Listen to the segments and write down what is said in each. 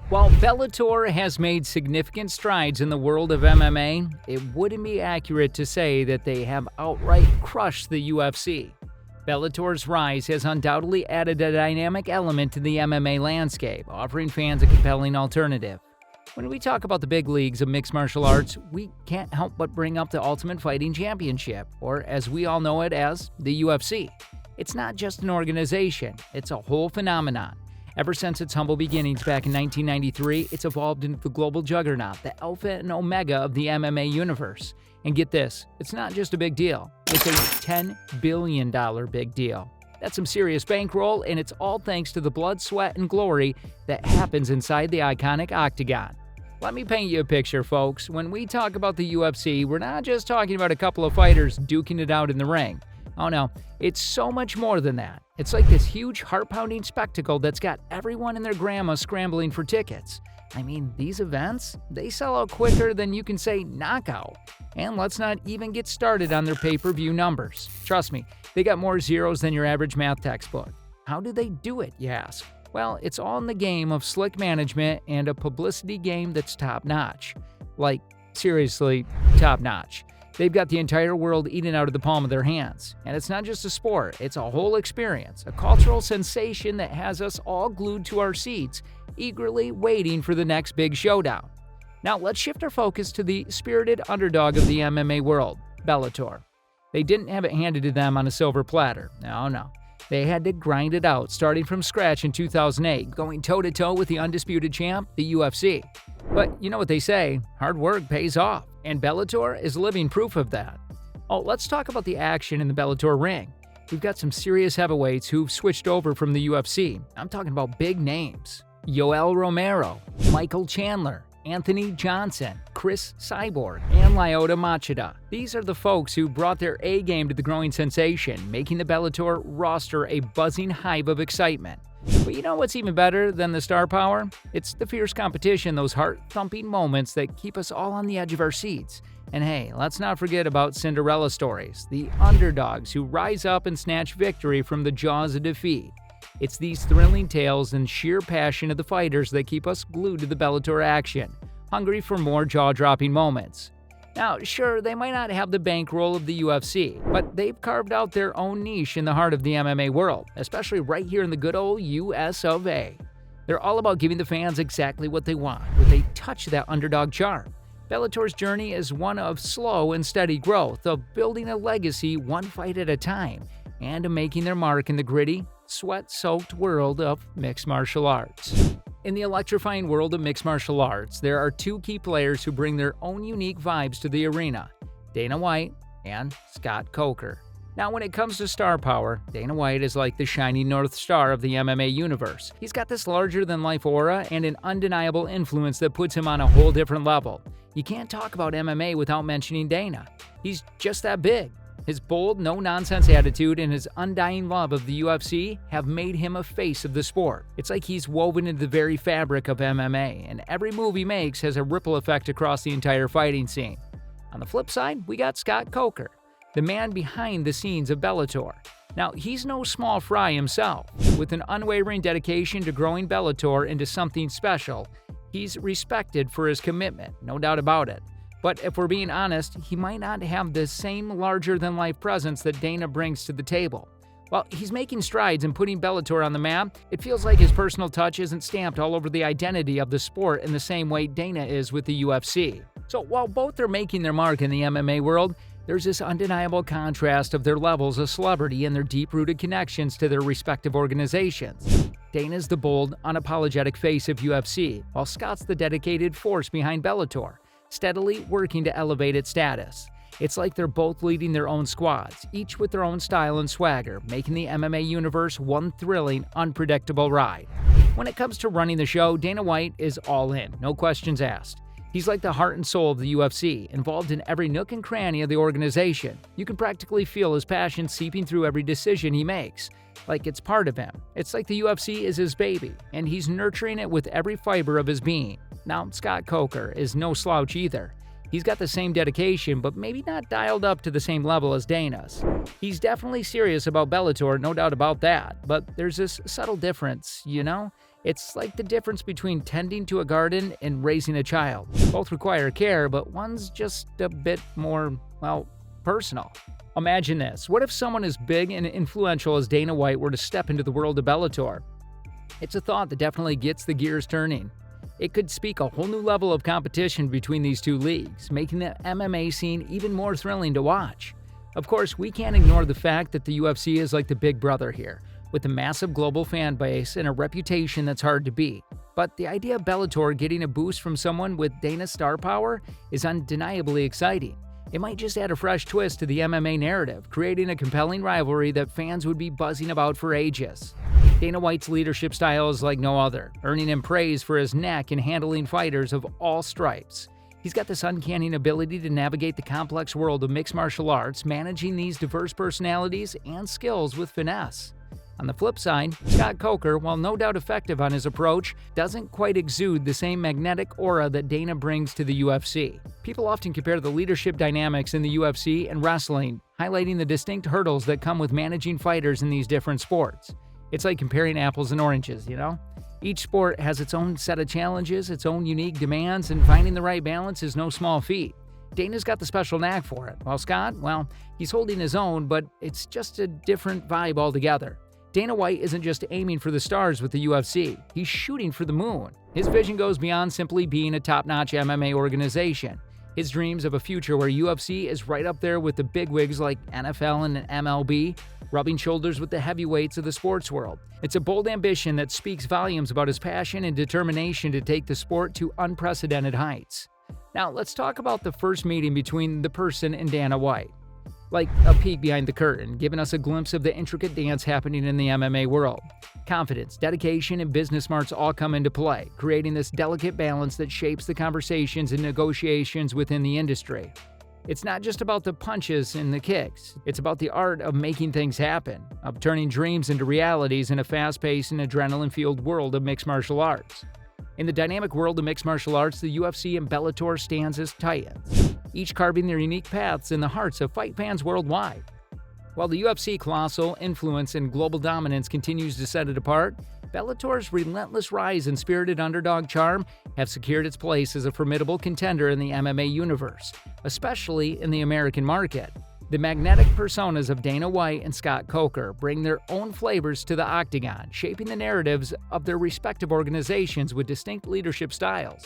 While Bellator has made significant strides in the world of MMA, it wouldn't be accurate to say that they have outright crushed the UFC. Bellator's rise has undoubtedly added a dynamic element to the MMA landscape, offering fans a compelling alternative. When we talk about the big leagues of mixed martial arts, we can't help but bring up the Ultimate Fighting Championship, or as we all know it as, the UFC. It's not just an organization, it's a whole phenomenon. Ever since its humble beginnings back in 1993, it's evolved into the global juggernaut, the alpha and omega of the MMA universe. And get this, it's not just a big deal, it's a $10 billion big deal. That's some serious bankroll, and it's all thanks to the blood, sweat, and glory that happens inside the iconic octagon. Let me paint you a picture, folks. When we talk about the UFC, we're not just talking about a couple of fighters duking it out in the ring. Oh no, it's so much more than that. It's like this huge heart-pounding spectacle that's got everyone and their grandma scrambling for tickets. I mean, these events, they sell out quicker than you can say knockout. And let's not even get started on their pay-per-view numbers. Trust me, they got more zeros than your average math textbook. How do they do it, you ask? Well, it's all in the game of slick management and a publicity game that's top-notch. Like, seriously, top-notch. They've got the entire world eating out of the palm of their hands. And it's not just a sport, it's a whole experience, a cultural sensation that has us all glued to our seats, eagerly waiting for the next big showdown. Now, let's shift our focus to the spirited underdog of the MMA world, Bellator. They didn't have it handed to them on a silver platter. No. They had to grind it out, starting from scratch in 2008, going toe-to-toe with the undisputed champ, the UFC. But you know what they say, hard work pays off, and Bellator is living proof of that. Oh, let's talk about the action in the Bellator ring. We've got some serious heavyweights who've switched over from the UFC. I'm talking about big names. Yoel Romero, Michael Chandler, Anthony Johnson, Chris Cyborg, and Lyoto Machida. These are the folks who brought their A-game to the growing sensation, making the Bellator roster a buzzing hive of excitement. But you know what's even better than the star power? It's the fierce competition, those heart-thumping moments that keep us all on the edge of our seats. And hey, let's not forget about Cinderella stories, the underdogs who rise up and snatch victory from the jaws of defeat. It's these thrilling tales and sheer passion of the fighters that keep us glued to the Bellator action, hungry for more jaw-dropping moments. Now, sure, they might not have the bankroll of the UFC, but they've carved out their own niche in the heart of the MMA world, especially right here in the good old US of A. They're all about giving the fans exactly what they want, with a touch of that underdog charm. Bellator's journey is one of slow and steady growth, of building a legacy one fight at a time, and of making their mark in the gritty, sweat-soaked world of mixed martial arts. In the electrifying world of mixed martial arts, there are two key players who bring their own unique vibes to the arena, Dana White and Scott Coker. Now, when it comes to star power, Dana White is like the shining North Star of the MMA universe. He's got this larger-than-life aura and an undeniable influence that puts him on a whole different level. You can't talk about MMA without mentioning Dana. He's just that big. His bold, no-nonsense attitude and his undying love of the UFC have made him a face of the sport. It's like he's woven into the very fabric of MMA, and every move he makes has a ripple effect across the entire fighting scene. On the flip side, we got Scott Coker, the man behind the scenes of Bellator. Now, he's no small fry himself. With an unwavering dedication to growing Bellator into something special, he's respected for his commitment, no doubt about it. But if we're being honest, he might not have the same larger-than-life presence that Dana brings to the table. While he's making strides and putting Bellator on the map, it feels like his personal touch isn't stamped all over the identity of the sport in the same way Dana is with the UFC. So while both are making their mark in the MMA world, there's this undeniable contrast of their levels of celebrity and their deep-rooted connections to their respective organizations. Dana's the bold, unapologetic face of UFC, while Scott's the dedicated force behind Bellator, steadily working to elevate its status. It's like they're both leading their own squads, each with their own style and swagger, making the MMA universe one thrilling, unpredictable ride. When it comes to running the show, Dana White is all in, no questions asked. He's like the heart and soul of the UFC, involved in every nook and cranny of the organization. You can practically feel his passion seeping through every decision he makes, like it's part of him. It's like the UFC is his baby, and he's nurturing it with every fiber of his being. Now, Scott Coker is no slouch either. He's got the same dedication, but maybe not dialed up to the same level as Dana's. He's definitely serious about Bellator, no doubt about that, but there's this subtle difference, you know? It's like the difference between tending to a garden and raising a child. Both require care, but one's just a bit more, well, personal. Imagine this. What if someone as big and influential as Dana White were to step into the world of Bellator? It's a thought that definitely gets the gears turning. It could speak a whole new level of competition between these two leagues, making the MMA scene even more thrilling to watch. Of course, we can't ignore the fact that the UFC is like the big brother here, with a massive global fan base and a reputation that's hard to beat. But the idea of Bellator getting a boost from someone with Dana's star power is undeniably exciting. It might just add a fresh twist to the MMA narrative, creating a compelling rivalry that fans would be buzzing about for ages. Dana White's leadership style is like no other, earning him praise for his knack in handling fighters of all stripes. He's got this uncanny ability to navigate the complex world of mixed martial arts, managing these diverse personalities and skills with finesse. On the flip side, Scott Coker, while no doubt effective on his approach, doesn't quite exude the same magnetic aura that Dana brings to the UFC. People often compare the leadership dynamics in the UFC and wrestling, highlighting the distinct hurdles that come with managing fighters in these different sports. It's like comparing apples and oranges, you know? Each sport has its own set of challenges, its own unique demands, and finding the right balance is no small feat. Dana's got the special knack for it, while Scott, well, he's holding his own, but it's just a different vibe altogether. Dana White isn't just aiming for the stars with the UFC, he's shooting for the moon. His vision goes beyond simply being a top-notch MMA organization. His dreams of a future where UFC is right up there with the bigwigs like NFL and MLB, rubbing shoulders with the heavyweights of the sports world. It's a bold ambition that speaks volumes about his passion and determination to take the sport to unprecedented heights. Now, let's talk about the first meeting between the person and Dana White. Like a peek behind the curtain, giving us a glimpse of the intricate dance happening in the MMA world. Confidence, dedication, and business smarts all come into play, creating this delicate balance that shapes the conversations and negotiations within the industry. It's not just about the punches and the kicks. It's about the art of making things happen, of turning dreams into realities in a fast-paced and adrenaline-fueled world of mixed martial arts. In the dynamic world of mixed martial arts, the UFC and Bellator stands as titans, each carving their unique paths in the hearts of fight fans worldwide. While the UFC colossal influence and global dominance continues to set it apart, Bellator's relentless rise and spirited underdog charm have secured its place as a formidable contender in the MMA universe, especially in the American market. The magnetic personas of Dana White and Scott Coker bring their own flavors to the octagon, shaping the narratives of their respective organizations with distinct leadership styles.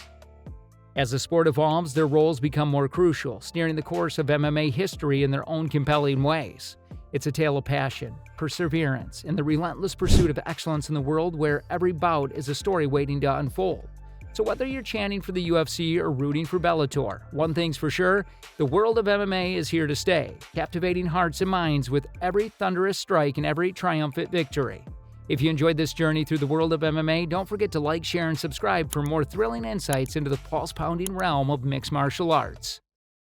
As the sport evolves, their roles become more crucial, steering the course of MMA history in their own compelling ways. It's a tale of passion, perseverance, and the relentless pursuit of excellence in the world where every bout is a story waiting to unfold. So whether you're chanting for the UFC or rooting for Bellator, one thing's for sure, the world of MMA is here to stay, captivating hearts and minds with every thunderous strike and every triumphant victory. If you enjoyed this journey through the world of MMA, don't forget to like, share, and subscribe for more thrilling insights into the pulse-pounding realm of mixed martial arts.